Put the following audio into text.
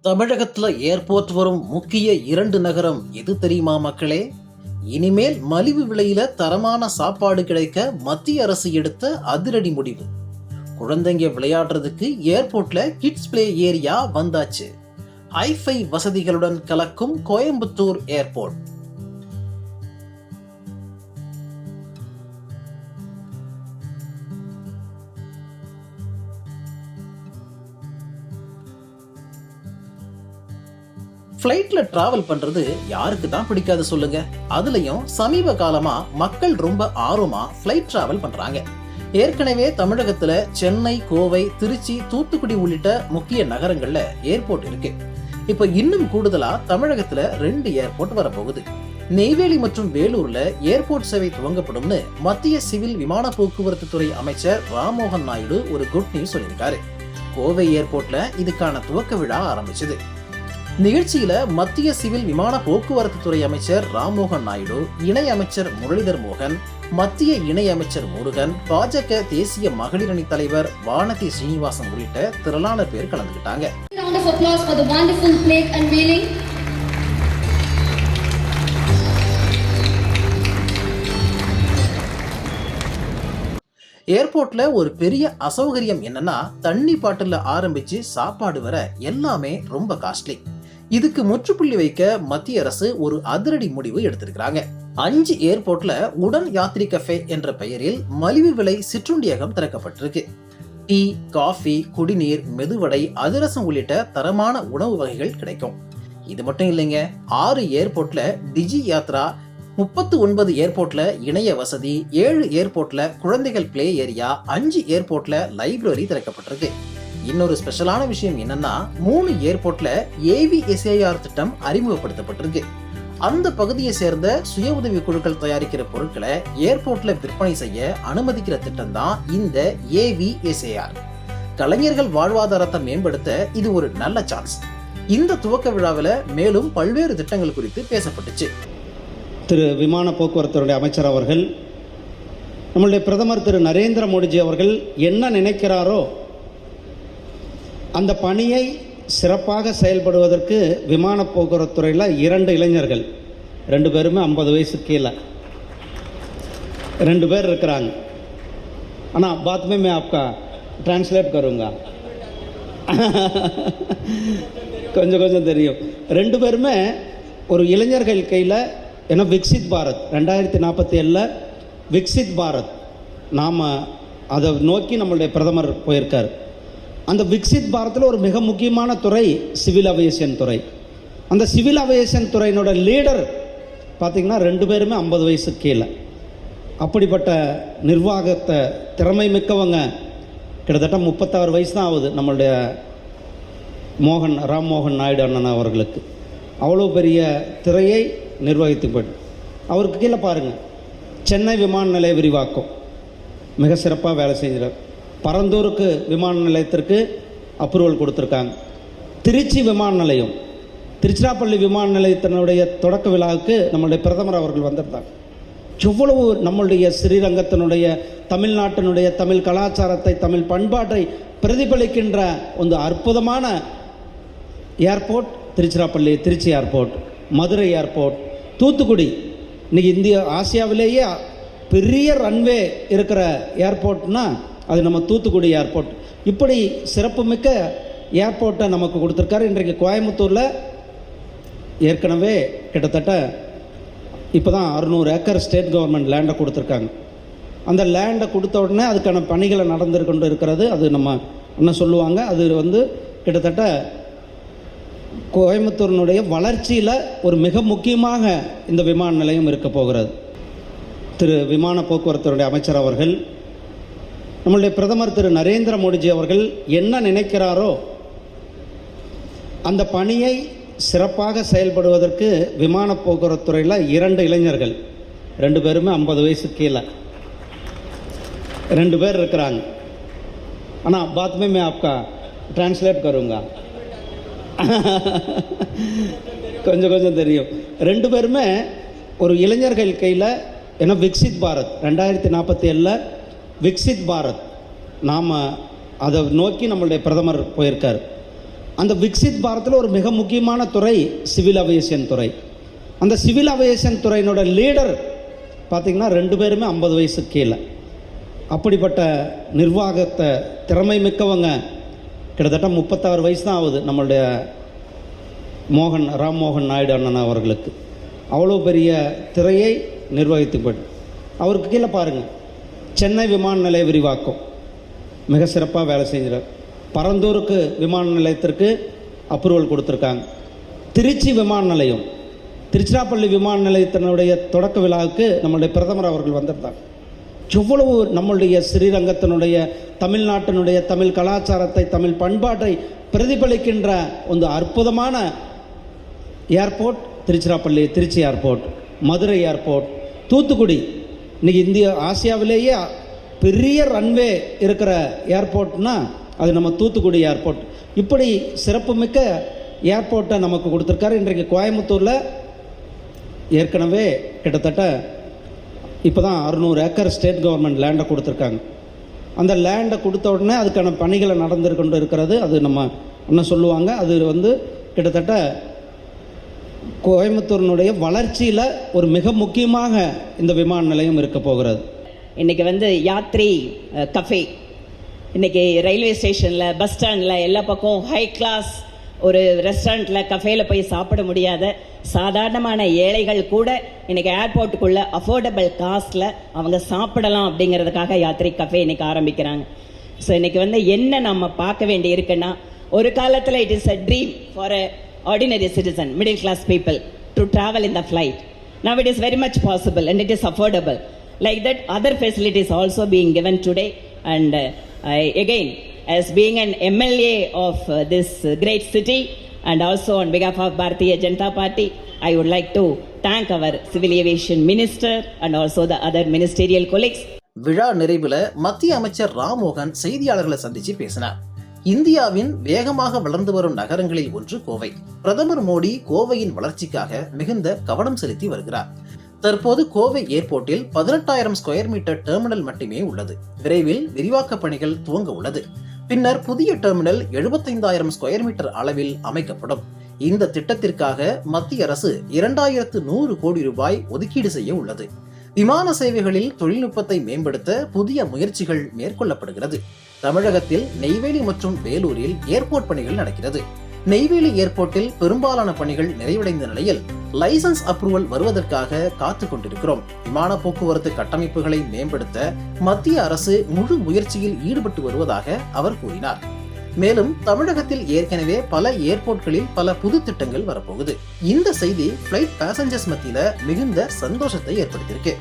தமிழகத்துல ஏர்போர்ட் வரும் முக்கிய 2 நகரம் எது தெரியுமா மக்களே? இனிமேல் மலிவு விலையில தரமான சாப்பாடு கிடைக்க மத்திய அரசு எடுத்த அதிரடி முடிவு. குழந்தைங்க விளையாடுறதுக்கு ஏர்போர்ட்ல கிட்ஸ் பிளே ஏரியா வந்தாச்சு. ஹைஃபை வசதிகளுடன் கலக்கும் கோயம்புத்தூர் ஏர்போர்ட். ஃப்ளைட்ல டிராவல் பண்றது யாருக்கு தான் பிடிக்காது சொல்லுங்க. அதுலயும் சமீப காலமா மக்கள் ரொம்ப ஆர்வமா ஃப்ளைட் டிராவல் பண்றாங்க. ஏற்கனவே தமிழகத்துல சென்னை, கோவை, திருச்சி, தூத்துக்குடி உள்ளிட்ட முக்கிய நகரங்கள்ல ஏர்போர்ட் இருக்கு. இப்ப இன்னும் கூடுதலா தமிழகத்துல 2 ஏர்போர்ட் வரப்போகுது. நெய்வேலி மற்றும் வேலூர்ல ஏர்போர்ட் சேவை துவங்கப்படும்னு மத்திய சிவில் விமான போக்குவரத்து துறை அமைச்சர் ராம்மோகன் நாயுடு ஒரு குட் நியூஸ் சொல்லியிருக்காரு. கோவை ஏர்போர்ட்ல இதுக்கான துவக்க விழா ஆரம்பிச்சது. நிகழ்ச்சியில மத்திய சிவில் விமான போக்குவரத்து துறை அமைச்சர் ராம்மோகன் நாயுடு, இணை அமைச்சர் முரளிதர் மோகன், மத்திய இணை அமைச்சர் முருகன், பாஜக தேசிய மகளிர் அணி தலைவர் வானதி ஸ்ரீனிவாசன் உள்ளிட்ட திரளான பேர் கலந்துகிட்டாங்க. ஏர்போர்ட்ல ஒரு பெரிய அசௌகரியம் என்னன்னா, தண்ணி பாட்டில ஆரம்பிச்சு சாப்பாடு வர எல்லாமே ரொம்ப காஸ்ட்லி. இதுக்கு முற்றுப்புள்ளி வைக்க மத்திய அரசு ஒரு அதிரடி முடிவு எடுத்திருக்கிறாங்க. 5 ஏர்போர்ட்ல உடன் யாத்ரி கஃபே என்ற பெயரில் மலிவு விலை சிற்றுண்டியகம் திறக்கப்பட்டிருக்கு. டீ, காஃபி, குடிநீர், மெதுவடை, அதிரசம் உள்ளிட்ட தரமான உணவு வகைகள் கிடைக்கும். இது மட்டும் இல்லைங்க, 6 ஏர்போர்ட்ல டிஜி யாத்ரா, 39 ஏர்போர்ட்ல இணைய வசதி, 7 ஏர்போர்ட்ல குழந்தைகள் பிளே ஏரியா, 5 ஏர்போர்ட்ல லைப்ரரி திறக்கப்பட்டிருக்கு. இன்னொரு ஸ்பெஷலான விஷயம் என்னன்னா, 3 ஏர்போர்ட்ல AVSAR திட்டம் அறிமுகப்படுத்தப்பட்டிருக்கு. அந்த பகுதியை சேர்ந்த சுய உதவி குழுக்கள் தயாரிக்கிற பொருட்களை ஏர்போர்ட்ல விற்பனை செய்ய அனுமதிக்கிற திட்டம் தான் இந்த AVSAR. கலைஞர்கள் வாழ்வாதாரத்தை மேம்படுத்த இது ஒரு நல்ல சான்ஸ். இந்த துவக்க விழாவில் மேலும் பல்வேறு திட்டங்கள் குறித்து பேசப்பட்டுச்சு. திரு விமான போக்குவரத்துறை அமைச்சர் அவர்கள், நம்முடைய பிரதமர் திரு நரேந்திர மோடிஜி அவர்கள் என்ன நினைக்கிறாரோ அந்த பணியை சிறப்பாக செயல்படுவதற்கு விமான போக்குவரத்துறையில் 2 இளைஞர்கள், 2 பேருமே 50 வயசு கீழே 2 பேர் இருக்கிறாங்க. ஆனால் பாத் में मैं आपका ट्रांसलेट करूँगा. கொஞ்சம் தெரியும். 2 பேருமே ஒரு இளைஞர்கள் கையில், ஏன்னா விக்சித் பாரத் 2047 விக்சித் பாரத் நாம் அதை நோக்கி நம்மளுடைய பிரதமர் போயிருக்கார். அந்த விக்சித் பாரத்தில் ஒரு மிக முக்கியமான துறை சிவில் அவியேஷன் துறை. அந்த சிவில் அவியேஷன் துறையினோட லீடர் பார்த்திங்கன்னா 2 பேருமே 50 வயசு கீழே. அப்படிப்பட்ட நிர்வாகத்தை திறமை மிக்கவங்க. கிட்டத்தட்ட 36 வயசு தான் ஆகுது நம்மளுடைய ராம்மோகன் நாயுடு அண்ணன் அவர்களுக்கு. அவ்வளோ பெரிய திரையை நிர்வகித்து போய்ட்டு அவருக்கு கீழே பாருங்கள், சென்னை விமான நிலைய விரிவாக்கம் மிக சிறப்பாக வேலை செஞ்சுறார். பரந்தூருக்கு விமான நிலையத்திற்கு அப்ரூவல் கொடுத்துருக்காங்க. திருச்சி விமான நிலையம், திருச்சிராப்பள்ளி விமான நிலையத்தினுடைய தொடக்க விழாவுக்கு நம்மளுடைய பிரதமர் அவர்கள் வந்திருந்தாங்க. எவ்வளவு நம்மளுடைய ஸ்ரீரங்கத்தினுடைய, தமிழ்நாட்டினுடைய தமிழ் கலாச்சாரத்தை, தமிழ் பண்பாட்டை பிரதிபலிக்கின்ற ஒரு அற்புதமான airport Trichy airport, Madurai airport, Thoothukudi. இன்றைக்கி ஆசியாவிலேயே பெரிய ரன்வே இருக்கிற ஏர்போர்ட்னா அது நம்ம தூத்துக்குடி ஏர்போர்ட். இப்படி சிறப்புமிக்க ஏர்போர்ட்டை நமக்கு கொடுத்துருக்காரு. இன்றைக்கு கோயம்புத்தூரில் ஏற்கனவே கிட்டத்தட்ட இப்போ தான் 600 ஏக்கர் ஸ்டேட் கவர்மெண்ட் லேண்டை கொடுத்துருக்காங்க. அந்த லேண்டை கொடுத்த உடனே அதுக்கான பணிகளை நடந்துருக்கொண்டு இருக்கிறது. அது நம்ம என்ன சொல்லுவாங்க, அது கிட்டத்தட்ட கோயம்புத்தூரினுடைய வளர்ச்சியில் ஒரு மிக முக்கியமாக இந்த விமான நிலையம் இருக்க போகிறது. திரு விமான போக்குவரத்துறை அமைச்சர் அவர்கள், நம்முடைய பிரதமர் திரு நரேந்திர மோடிஜி அவர்கள் என்ன நினைக்கிறாரோ அந்த பணியை சிறப்பாக செயல்படுவதற்கு விமான போக்குவரத்துறையில் 2 இளைஞர்கள், 2 பேருமே 50 வயசு கீழே 2 பேர் இருக்கிறாங்க. ஆனால் பாத் में मैं आपका ट्रांसलेट करूँगा. கொஞ்சம் தெரியும். 2 பேருமே ஒரு இளைஞர்கள் கையில், ஏன்னா விக்சித் பாரத் 2047 விக்சித் பாரத் நாம் அதை நோக்கி நம்மளுடைய பிரதமர் போயிருக்கார். அந்த விக்சித் பாரத்தில் ஒரு மிக முக்கியமான துறை சிவில் அவியேஷன் துறை. அந்த சிவில் அவியேஷன் துறையினோட லீடர் பார்த்திங்கன்னா 2 பேருமே 50 வயசுக்கு கீழே. அப்படிப்பட்ட நிர்வாகத்தை திறமை மிக்கவங்க. கிட்டத்தட்ட 36 வயசு தான் ஆகுது நம்மளுடைய ராம்மோகன் நாயுடு அண்ணன் அவர்களுக்கு. அவ்வளோ பெரிய திரையை நிர்வகித்து அவருக்கு கீழே பாருங்கள், சென்னை விமான நிலைய விரிவாக்கம் மிக சிறப்பாக வேலை செஞ்சார். பரந்தூருக்கு விமான நிலையத்திற்கு அப்ரூவல் கொடுத்துருக்காங்க. திருச்சி விமான நிலையம், திருச்சிராப்பள்ளி விமான நிலையத்தினுடைய தொடக்க விழாவுக்கு நம்மளுடைய பிரதமர் அவர்கள் வந்திருந்தாங்க. எவ்வளவு நம்மளுடைய ஸ்ரீரங்கத்தினுடைய தமிழ்நாட்டினுடைய தமிழ் கலாச்சாரத்தை தமிழ் பண்பாட்டை பிரதிபலிக்கின்ற ஒரு அற்புதமான airport Trichy airport, Madurai airport, Thoothukudi. இன்றைக்கி ஆசியாவிலேயே பெரிய ரன்வே இருக்கிற ஏர்போர்ட்னா அது நம்ம தூத்துக்குடி ஏர்போர்ட். இப்படி சிறப்புமிக்க ஏர்போர்ட்டை நமக்கு கொடுத்துருக்காரு. இன்றைக்கு கோயம்புத்தூரில் ஏற்கனவே கிட்டத்தட்ட இப்போ தான் 600 ஏக்கர் ஸ்டேட் கவர்மெண்ட் லேண்டை கொடுத்துருக்காங்க. அந்த லேண்டை கொடுத்த உடனே அதுக்கான பணிகளை நடந்துக்கொண்டு இருக்கிறது. அது நம்ம என்ன சொல்லுவாங்க, அது கிட்டத்தட்ட கோயம்புத்தூரினுடைய வளர்ச்சியில் ஒரு மிக முக்கியமாக இந்த விமான நிலையம் இருக்க போகிறது. இன்றைக்கி யாத்ரி கஃபே, இன்றைக்கி ரயில்வே ஸ்டேஷனில், பஸ் ஸ்டாண்டில் எல்லா பக்கம் ஹை கிளாஸ் ஒரு ரெஸ்டாரண்ட்டில் கஃபேயில் போய் சாப்பிட முடியாத சாதாரணமான ஏழைகள் கூட இன்றைக்கி ஏர்போர்ட்டுக்குள்ளே அஃபோர்டபுள் காஸ்ட்டில் அவங்க சாப்பிடலாம் அப்படிங்கிறதுக்காக யாத்ரி கஃபே இன்றைக்கி ஆரம்பிக்கிறாங்க. ஸோ இன்றைக்கி என்ன நம்ம பார்க்க வேண்டி இருக்குன்னா, ஒரு காலத்தில் it is a dream for a ordinary citizen, middle class people to travel in the flight. Now it is very much possible and it is affordable. Like that, other facilities also being given today. And again, as being an MLA of this great city and also on behalf of Bharatiya Janata Party, I would like to thank our Civil Aviation Minister and also the other ministerial colleagues. விழா நிறைவுல மத்திய அமைச்சர் ராம்மோகன் செய்தியாளர்களை சந்திச்சு பேசினார். இந்தியாவின் வேகமாக வளர்ந்து வரும் நகரங்களில் ஒன்று கோவை. பிரதமர் மோடி கோவையின் வளர்ச்சிக்காக மிகுந்த கவனம் செலுத்தி வருகிறார். தற்போது கோவை ஏர்போர்ட்டில் 18,000 ஸ்கொயர் மீட்டர் டெர்மினல் மட்டுமே உள்ளது. விரைவில் விரிவாக்க பணிகள் துவங்க உள்ளது. பின்னர் புதிய டெர்மினல் 75,000 ஸ்கொயர் மீட்டர் அளவில் அமைக்கப்படும். இந்த திட்டத்திற்காக மத்திய அரசு 2,100 கோடி ரூபாய் ஒதுக்கீடு செய்ய உள்ளது. விமான சேவைகளில் தொழில்நுட்பத்தை மேம்படுத்த புதிய முயற்சிகள் மேற்கொள்ளப்படுகிறது. தமிழகத்தில் நெய்வேலி மற்றும் வேலூரில் ஏர்போர்ட் பணிகள் நடக்கிறது. நெய்வேலி ஏர்போர்ட்டில் பெரும்பாலான பணிகள் நிறைவடைந்த நிலையில் லைசன்ஸ் அப்ரூவல் வருவதற்காக காத்துக் கொண்டிருக்கிறோம். விமான போக்குவரத்து கட்டமைப்புகளை மேம்படுத்த மத்திய அரசு முழு முயற்சியில் ஈடுபட்டு வருவதாக அவர் கூறினார். மேலும் தமிழகத்தில் ஏற்கனவே பல ஏர்போர்ட்களில் பல புது திட்டங்கள் வரப்போகுது. இந்த செய்தி பிளைட் பேசஞ்சர்ஸ் மத்தியில மிகுந்த சந்தோஷத்தை ஏற்படுத்தியிருக்கு.